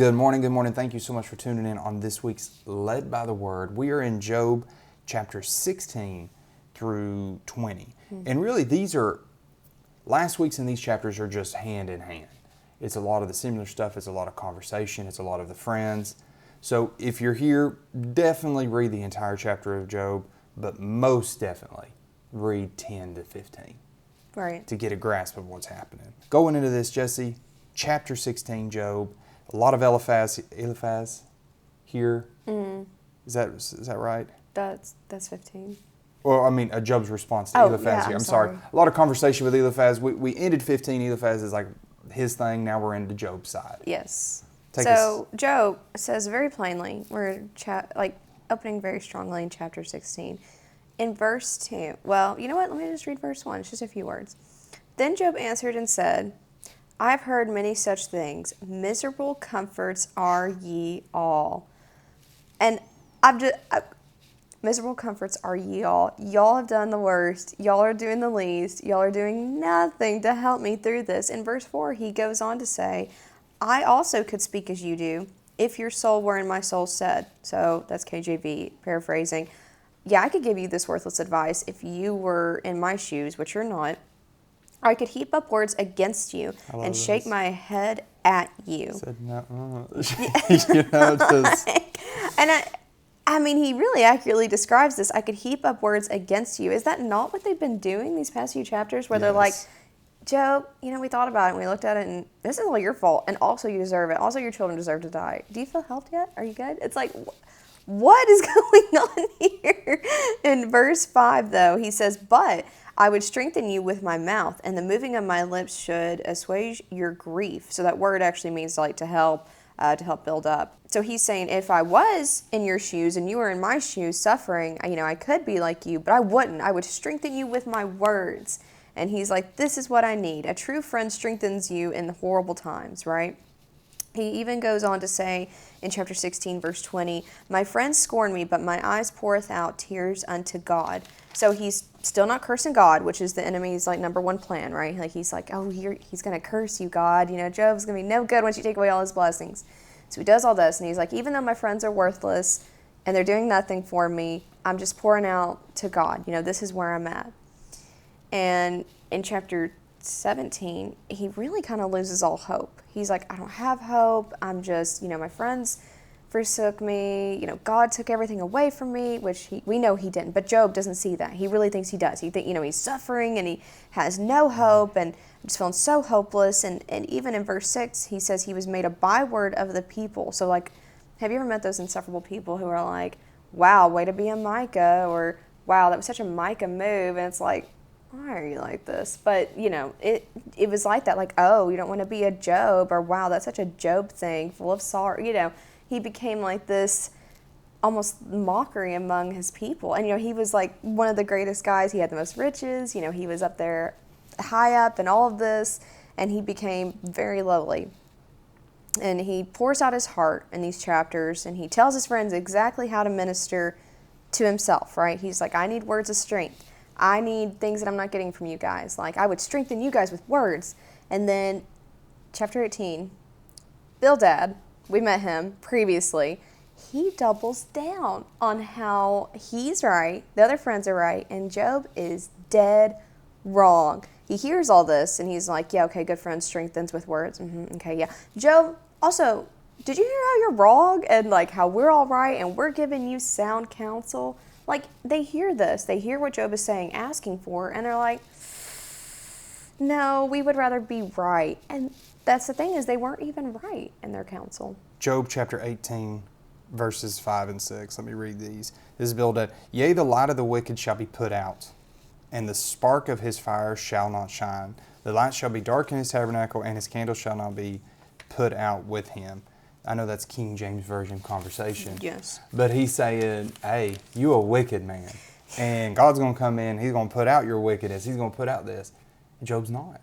Good morning, good morning. Thank you so much for tuning in on this week's Led by the Word. We are in Job chapter 16 through 20. And really last week's in these chapters are just hand in hand. It's a lot of the similar stuff, it's a lot of conversation, it's a lot of the friends. So if you're here, definitely read the entire chapter of Job, but most definitely read 10 to 15. Right. To get a grasp of what's happening. Going into this, Jesse, chapter 16, Job, a lot of Eliphaz here. Mm. Is that right? That's 15. Well, I mean, Job's response to Eliphaz here. I'm sorry. A lot of conversation with Eliphaz. We ended 15. Eliphaz is like his thing. Now we're into Job's side. Yes. So Job says very plainly, we're opening very strongly in chapter 16. In verse 2, well, you know what? Let me just read verse 1. It's just a few words. Then Job answered and said, I've heard many such things. Miserable comforts are ye all. And miserable comforts are ye all. Y'all have done the worst. Y'all are doing the least. Y'all are doing nothing to help me through this. In verse 4, he goes on to say, I also could speak as you do, if your soul were in my soul's stead. So that's KJV paraphrasing. Yeah, I could give you this worthless advice if you were in my shoes, which you're not. I could heap up words against you and shake my head at you. Said no. I mean, he really accurately describes this. I could heap up words against you. Is that not what they've been doing these past few chapters? Where they're like, Job, we thought about it and we looked at it and this is all your fault. And also you deserve it. Also your children deserve to die. Do you feel helped yet? Are you good? It's like, what is going on here? In verse 5, though, he says, but I would strengthen you with my mouth, and the moving of my lips should assuage your grief. So that word actually means to help build up. So he's saying, if I was in your shoes and you were in my shoes suffering, I could be like you, but I wouldn't. I would strengthen you with my words. And he's like, this is what I need. A true friend strengthens you in the horrible times, right? He even goes on to say in chapter 16, verse 20, my friends scorn me, but my eyes poureth out tears unto God. So he's still not cursing God, which is the enemy's number one plan, right? He's like, oh, he's going to curse you, God. Job's going to be no good once you take away all his blessings. So he does all this, and he's like, even though my friends are worthless and they're doing nothing for me, I'm just pouring out to God. This is where I'm at. And in chapter 17, he really kind of loses all hope. He's like, I don't have hope. I'm just, my friends forsook me. God took everything away from me, which we know he didn't. But Job doesn't see that. He really thinks he does. He think he's suffering and he has no hope and just feeling so hopeless. And even in verse 6, he says he was made a byword of the people. So have you ever met those insufferable people who are like, wow, way to be a Micah, or wow, that was such a Micah move? And it's like, why are you like this? But, it was like that, oh, you don't want to be a Job, or wow, that's such a Job thing, full of sorrow. He became like this almost mockery among his people. And, he was like one of the greatest guys. He had the most riches. He was up there high up and all of this, and he became very lowly. And he pours out his heart in these chapters, and he tells his friends exactly how to minister to himself, right? He's like, I need words of strength. I need things that I'm not getting from you guys. I would strengthen you guys with words. And then chapter 18, Bildad, we met him previously. He doubles down on how he's right, the other friends are right, and Job is dead wrong. He hears all this and he's like, yeah, okay, good friend strengthens with words. Okay, yeah. Job, also, did you hear how you're wrong and how we're all right and we're giving you sound counsel? They hear this. They hear what Job is saying, asking for, and they're like, no, we would rather be right. And that's the thing, is they weren't even right in their counsel. Job chapter 18, verses 5 and 6. Let me read these. This is Bildad. Yea, the light of the wicked shall be put out, and the spark of his fire shall not shine. The light shall be dark in his tabernacle, and his candle shall not be put out with him. I know that's King James Version conversation. Yes. But he's saying, hey, you a wicked man. And God's going to come in. He's going to put out your wickedness. He's going to put out this. And Job's not.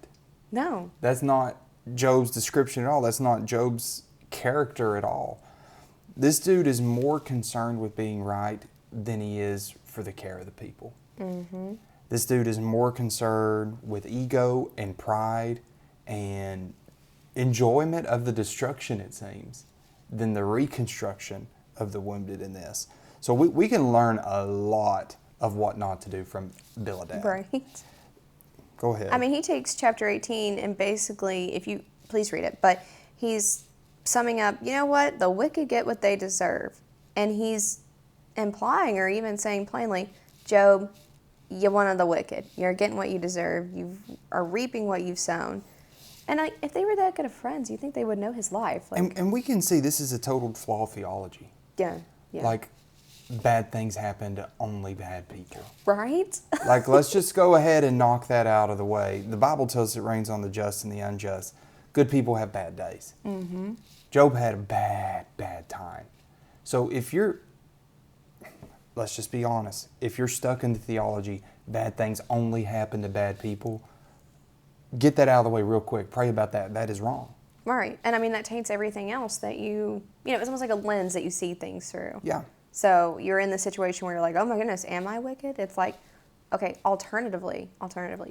No. That's not Job's description at all. That's not Job's character at all. This dude is more concerned with being right than he is for the care of the people. Mm-hmm. This dude is more concerned with ego and pride and enjoyment of the destruction, it seems. than the reconstruction of the wounded in this. So we can learn a lot of what not to do from Biladad. Right. Go ahead. I mean, he takes chapter 18 and basically, if you, please read it, but he's summing up, you know what? The wicked get what they deserve. And he's implying or even saying plainly, Job, you're one of the wicked. You're getting what you deserve. You are reaping what you've sown. And if they were that good of friends, you think they would know his life. Like, and we can see this is a total flaw theology. Yeah. Like, bad things happen to only bad people. Right? Like, let's just go ahead and knock that out of the way. The Bible tells us it rains on the just and the unjust. Good people have bad days. Mm-hmm. Job had a bad time. So if you're, let's just be honest, if you're stuck in the theology, bad things only happen to bad people, get that out of the way real quick. Pray about that. That is wrong. Right. And I mean, that taints everything else that it's almost like a lens that you see things through. Yeah. So you're in the situation where you're like, oh my goodness, am I wicked? It's like, okay, alternatively,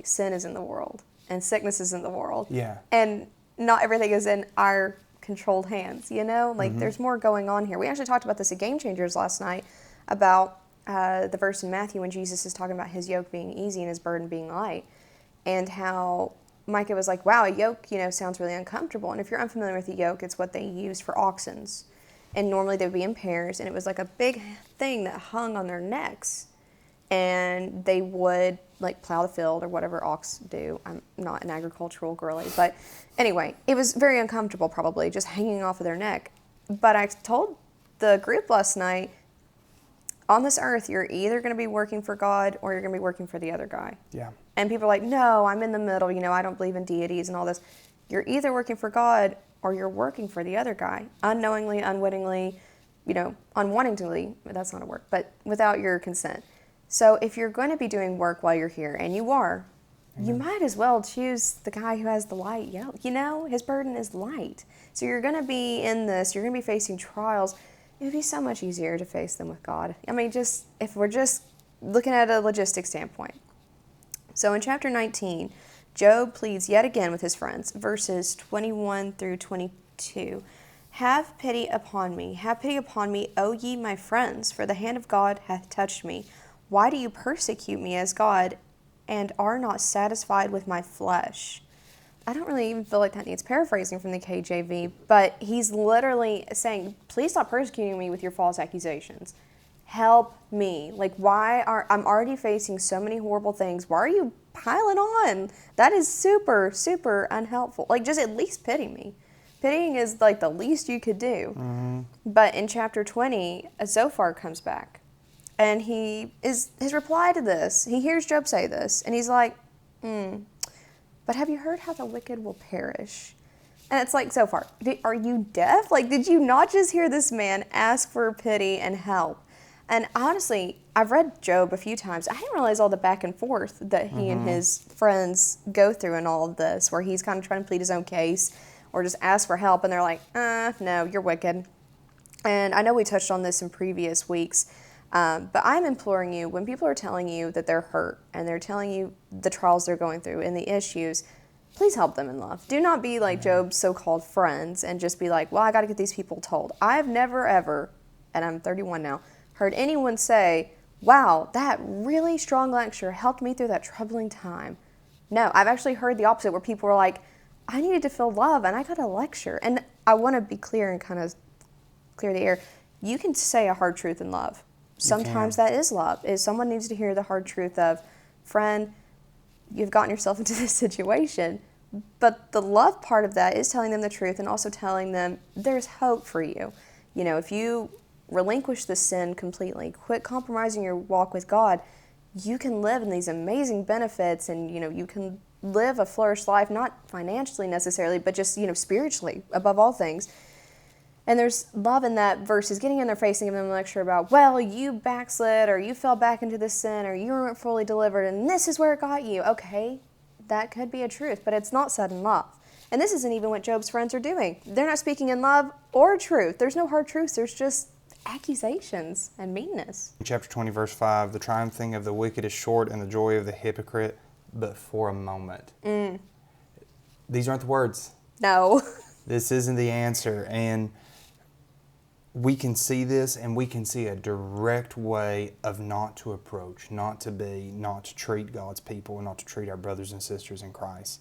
sin is in the world and sickness is in the world. Yeah. And not everything is in our controlled hands, Like, there's more going on here. We actually talked about this at Game Changers last night about the verse in Matthew when Jesus is talking about his yoke being easy and his burden being light, and how Micah was like, wow, a yoke, sounds really uncomfortable. And if you're unfamiliar with a yoke, it's what they used for oxens. And normally they would be in pairs, and it was like a big thing that hung on their necks. And they would, like, plow the field or whatever ox do. I'm not an agricultural girly. But anyway, it was very uncomfortable probably, just hanging off of their neck. But I told the group last night, on this earth, you're either going to be working for God or you're going to be working for the other guy. Yeah. And people are like, no, I'm in the middle. I don't believe in deities and all this. You're either working for God or you're working for the other guy, unknowingly, unwittingly, unwantingly. That's not a word, but without your consent. So if you're going to be doing work while you're here, and you are, you might as well choose the guy who has the light. His burden is light. So you're going to be in this, you're going to be facing trials. It would be so much easier to face them with God. I mean, if we're just looking at a logistic standpoint. So in chapter 19, Job pleads yet again with his friends, verses 21 through 22. Have pity upon me, O ye my friends, for the hand of God hath touched me. Why do you persecute me as God, and are not satisfied with my flesh? I don't really even feel like that needs paraphrasing from the KJV, but he's literally saying, please stop persecuting me with your false accusations. Help me. Like, I'm already facing so many horrible things. Why are you piling on? That is super, super unhelpful. Like, just at least pity me. Pitying is like the least you could do. Mm-hmm. But in chapter 20, Zophar comes back. And his reply to this, he hears Job say this, and he's like, but have you heard how the wicked will perish? And it's like, Zophar, are you deaf? Like, did you not just hear this man ask for pity and help? And honestly, I've read Job a few times. I didn't realize all the back and forth that he and his friends go through in all of this, where he's kind of trying to plead his own case or just ask for help, and they're like, no, you're wicked. And I know we touched on this in previous weeks, but I'm imploring you, when people are telling you that they're hurt and they're telling you the trials they're going through and the issues, please help them in love. Do not be like Job's so-called friends and just be like, well, I got to get these people told. I've never, ever, and I'm 31 now, heard anyone say, wow, that really strong lecture helped me through that troubling time. No, I've actually heard the opposite, where people are like, I needed to feel love and I got a lecture. And I want to be clear and kind of clear the air. You can say a hard truth in love. Sometimes that is love. Is someone needs to hear the hard truth of, friend, you've gotten yourself into this situation. But the love part of that is telling them the truth and also telling them there's hope for you. If you relinquish the sin completely, quit compromising your walk with God, you can live in these amazing benefits, and you can live a flourished life, not financially necessarily, but just spiritually above all things. And there's love in that versus getting in their face and giving them a lecture about, well, you backslid, or you fell back into this sin, or you weren't fully delivered, and this is where it got you. Okay, that could be a truth, but it's not said in love. And this isn't even what Job's friends are doing. They're not speaking in love or truth. There's no hard truths. There's just accusations and meanness. In chapter 20, verse 5, the triumphing of the wicked is short, and the joy of the hypocrite but for a moment. These aren't the words. No. This isn't the answer. And we can see this, and we can see a direct way of not to approach, not to treat God's people, not to treat our brothers and sisters in Christ.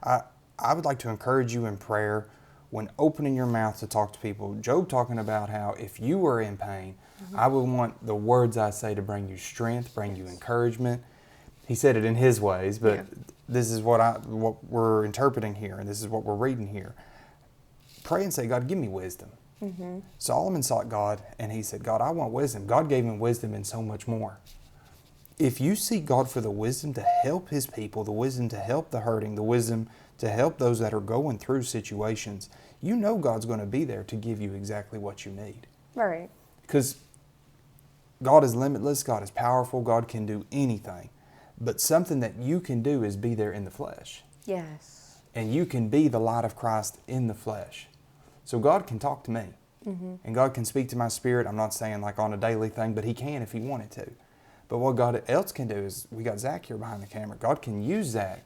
I would like to encourage you in prayer when opening your mouth to talk to people. Job talking about how if you were in pain, I would want the words I say to bring you strength, bring you encouragement. He said it in his ways, but this is what we're interpreting here, and this is what we're reading here. Pray and say, God, give me wisdom. Solomon sought God, and he said, God, I want wisdom. God gave him wisdom and so much more. If you seek God for the wisdom to help his people, the wisdom to help the hurting, the wisdom to help those that are going through situations, you know God's going to be there to give you exactly what you need. Right. Because God is limitless, God is powerful, God can do anything. But something that you can do is be there in the flesh. Yes. And you can be the light of Christ in the flesh. So God can talk to me. And God can speak to my spirit. I'm not saying like on a daily thing, but he can if he wanted to. But what God else can do is, we got Zach here behind the camera. God can use Zach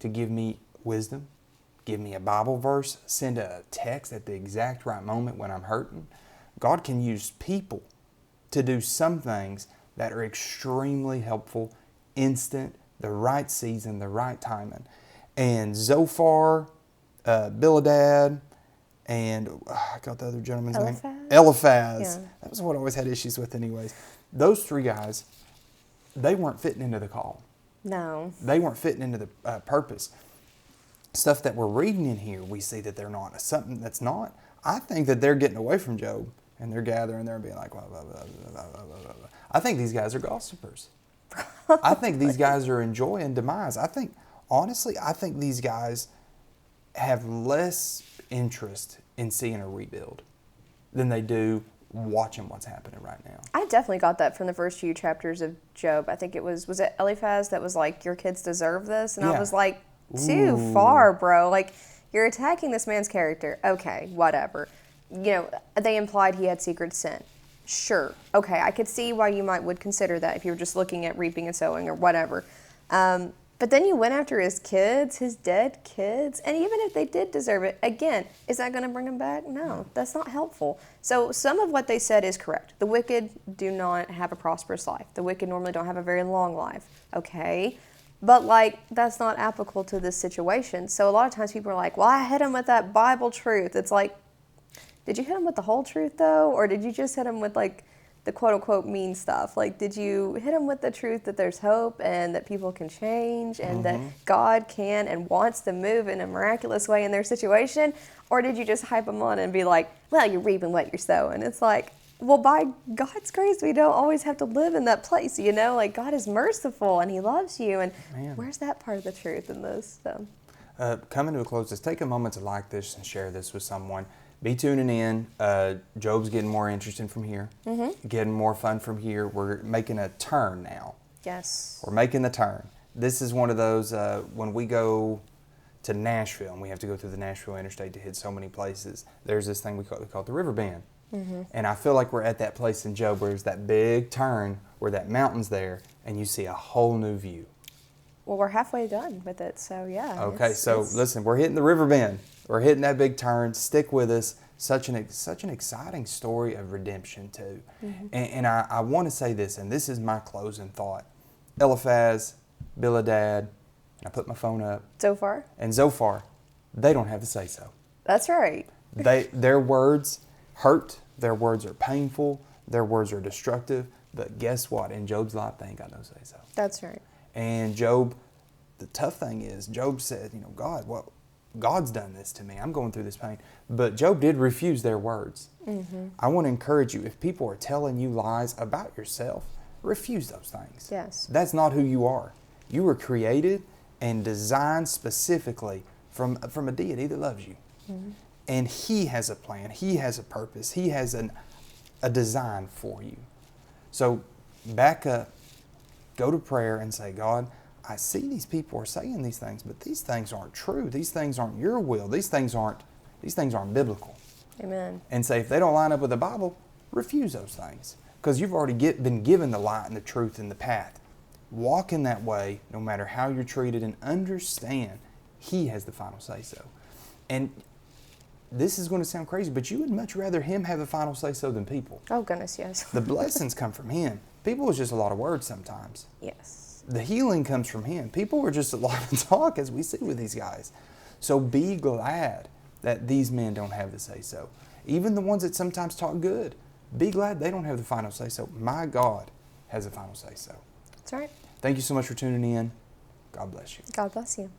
to give me wisdom, give me a Bible verse, send a text at the exact right moment when I'm hurting. God can use people to do some things that are extremely helpful, instant, the right season, the right timing. And Zophar, Bildad, and I got the other gentleman's name. Eliphaz. Yeah. That was what I always had issues with anyways. Those three guys, they weren't fitting into the call. No. They weren't fitting into the purpose. Stuff that we're reading in here, we see that they're not. Something that's not. I think that they're getting away from Job, and they're gathering there and being like, blah, blah, blah, blah, blah, blah, blah. I think these guys are gossipers. I think these guys are enjoying demise. Honestly, I think these guys have less interest in seeing a rebuild than they do watching what's happening right now. I definitely got that from the first few chapters of Job. I think it was it Eliphaz that was like, your kids deserve this? And I was like, too far, bro. Like, you're attacking this man's character. Okay, whatever. You know, they implied he had secret sin. Sure. Okay, I could see why you would consider that if you were just looking at reaping and sowing or whatever. But then you went after his kids, his dead kids, and even if they did deserve it, again, is that going to bring them back? No, that's not helpful. So some of what they said is correct. The wicked do not have a prosperous life. The wicked normally don't have a very long life. Okay, but like, that's not applicable to this situation. So a lot of times people are like, well, I hit him with that Bible truth. It's like, did you hit him with the whole truth though? Or did you just hit him with like the quote unquote mean stuff? Like, did you hit him with the truth that there's hope and that people can change and that God can and wants to move in a miraculous way in their situation? Or did you just hype them on and be like, well, you're reaping what you're sowing? It's like, well, by God's grace, we don't always have to live in that place, you know? Like, God is merciful and he loves you. And where's that part of the truth in this? So, coming to a close, just take a moment to like this and share this with someone. Be tuning in. Job's getting more interesting from here, getting more fun from here. We're making a turn now. Yes. We're making the turn. This is one of those, when we go to Nashville, and we have to go through the Nashville interstate to hit so many places, there's this thing we call it the river bend. And I feel like we're at that place in Job where there's that big turn where that mountain's there, and you see a whole new view. Well, we're halfway done with it, so yeah. Okay, listen, we're hitting the river bend. We're hitting that big turn. Stick with us. Such an exciting story of redemption too. And I want to say this, and this is my closing thought. Eliphaz, Bildad, and I put my phone up. Zophar, they don't have to say so. That's right. Their words hurt. Their words are painful. Their words are destructive. But guess what? In Job's life, they ain't got no say so. That's right. And Job, the tough thing is, Job said, God, God's done this to me. I'm going through this pain. But Job did refuse their words. I want to encourage you, if people are telling you lies about yourself, refuse those things. Yes. That's not who you are. You were created and designed specifically from a deity that loves you. And he has a plan. He has a purpose. He has a design for you. So back up, go to prayer and say, God, I see these people are saying these things, but these things aren't true. These things aren't your will. These things aren't biblical. Amen. And say, if they don't line up with the Bible, refuse those things. Because you've already been given the light and the truth and the path. Walk in that way, no matter how you're treated, and understand he has the final say-so. And this is going to sound crazy, but you would much rather him have the final say-so than people. Oh, goodness, yes. The blessings come from him. People is just a lot of words sometimes. Yes. The healing comes from him. People are just a lot of talk, as we see with these guys. So be glad that these men don't have the say-so. Even the ones that sometimes talk good, be glad they don't have the final say-so. My God has the final say-so. That's right. Thank you so much for tuning in. God bless you. God bless you.